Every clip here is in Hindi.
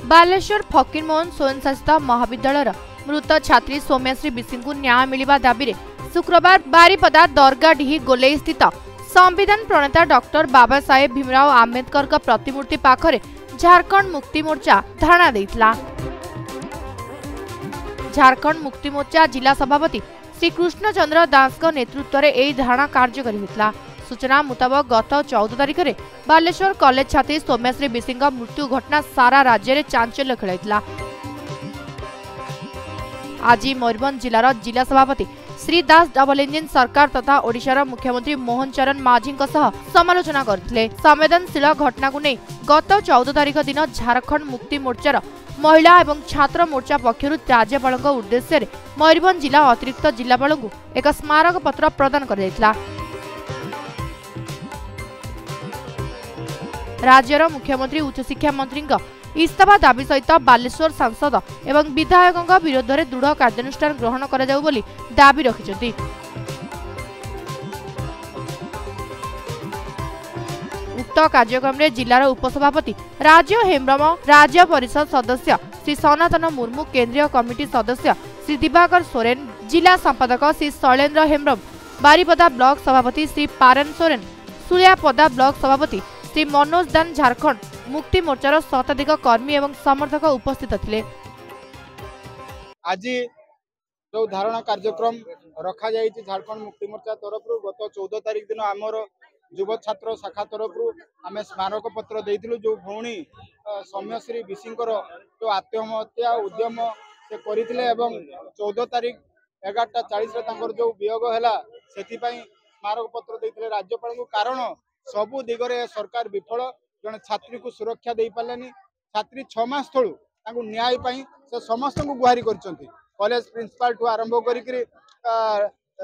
बालेश्वर फकीरमोहन स्वयंशासित महाविद्यालय मृत छात्री सौम्याश्री बिसी को न्याय मिलवा दाबी शुक्रवार बारिपदा दरगाडीही गोलेई स्थित संविधान प्रणेता डॉक्टर बाबा साहेब भीमराव आंबेडकर का प्रतिमूर्ति पाखरे झारखंड मुक्ति मोर्चा धारणा देइतला। झारखंड मुक्ति मोर्चा जिला सभापति श्री कृष्ण चंद्र दास नेतृत्व में यह धारणा कार्यकारी होता। सूचना मुताबक गत 14 तारिख में बालेश्वर कॉलेज छात्री सौम्याश्री बिसी मृत्यु घटना सारा राज्य में चांचल्य खेलाइतला। आज मयूरभंज जिलार जिला सभापति श्री दास डबल इंजिन सरकार तथा ओडिशार मुख्यमंत्री मोहन चरण माझी समालोचना करथिले। संवेदनशील घटना को नहीं गत 14 तारिख दिन झारखंड मुक्ति मोर्चार महिला एवं छात्र मोर्चा पक्षर राज्यपाल उद्देश्य मयूरभंज जिला अतिरिक्त जिलापाल को एक स्मारक पत्र प्रदान कर राज्यर मुख्यमंत्री उच्च शिक्षा मंत्री इस्तीफा दाबी सहित बालेश्वर सांसद एवं विधायकों विरोध में दृढ़ कार्यानुष्ठान ग्रहण कर दाबी रखिछथि। उक्त कार्यक्रम में जिलार उपसभापति राज्य हेम्ब्रम राज्य परिषद सदस्य श्री सनातन मुर्मू, केंद्रीय कमिटी सदस्य श्री दिवाकर सोरेन, जिला संपादक श्री शैलेन्द्र हेम्ब्रम, बारिपदा ब्लॉक सभापति श्री पारन सोरेन, सुलियापदा ब्लॉक सभापति श्री मनोज दान, झारखंड मुक्ति मोर्चार शताधिक कर्मी एवं समर्थक उपस्थित थे। आज जो धारणा कार्यक्रम रखा जाए झारखंड मुक्ति मोर्चा तरफ गत 14 तारिख दिन आमर युव छात्र शाखा तरफ आम स्मारक पत्र देइथिलु। जो भौणी सौम्यश्री बिसी जो आत्महत्या उद्यम से करथिले एवं 14 तारिख 11:40 जो वियोग है से स्मारक पत्र देइथिले राज्यपाल को। कारण सबु दिगरे सरकार विफल, जड़े छात्री को सुरक्षा दे पार्लानी। छात्री 6 मास तलू न्याय से समस्त को गुहारी करछंती। कॉलेज प्रिंसिपाल ठू आरंभ करी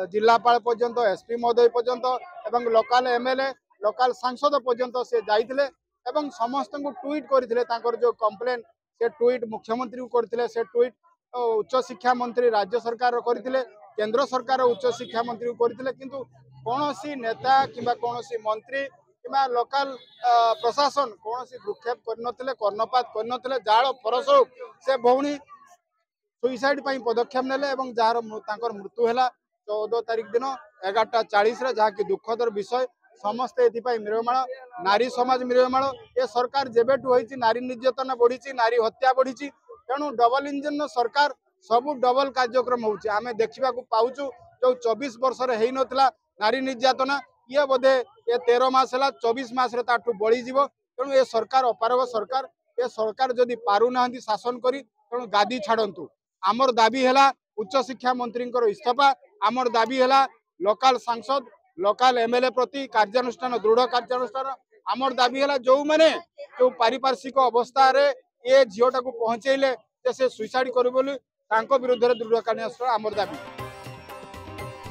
जिलापाल पर्यंत, एसपी महोदय पर्यंत एवं लोकल एमएलए लोकल सांसद पर्यंत से जाइथिले एवं समस्त को ट्वीट करथिले। तांकर जो कंप्लेन से ट्वीट मुख्यमंत्री को करथिले, से ट्वीट उच्च शिक्षा मंत्री राज्य सरकार करथिले, केंद्र सरकार उच्च शिक्षा मंत्री को करथिले। किंतु कौनसी नेता किंबा कौनसी मंत्री किंबा लोकल प्रशासन कौन सी भ्रूक्षेप करनथिले, कर्णपात करनथिले। जाळ फलस्वरूप से भौणी सुइसाइड पदक्षेप नेले एवं जार तांकर मृत्यु हैला 14 तारिख दिन 11:40 जहाँ की दुखदर विषय। समस्ते एथिपाई मिरमाण, नारी समाज मिरमाण। ये सरकार जेबेठू होईची नारी निर्यातना बढ़ी, नारी हत्या बढ़ी। तेणु डबल इंजन सरकार सबू डबल कार्यक्रम होउची आमे देखिबा को पाउचु। जो 24 वर्ष रे हेई नथला नारी निर्यातना, ये बोधे ये 13 मास है 24 मास ताठू बढ़ी जीव। तेणु ये सरकार अपारग सरकार। ये सरकार जदि पारु नाहंती शासन करी तेणु गादी छाड़ंतु। आमर दाबी है उच्च शिक्षा मंत्री इस्तीफा। आमर दाबी है लोकल सांसद लोकल एमएलए प्रति कार्यानुष्ठान, दृढ़ कार्यानुष्ठान। आमर दाबी है जो मैंने जो पारिपार्श्विक अवस्था रे ये झीटा को पहुंचेले से सुइसाइड कर विरुद्ध दृढ़ कार्यानुष्ठान आमर दाबी।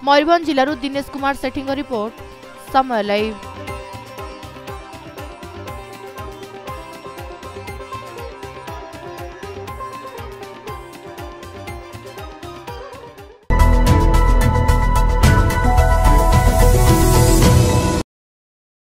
मयूरभंज जिलूर दिनेश कुमार सेठी रिपोर्ट, समय लाइव।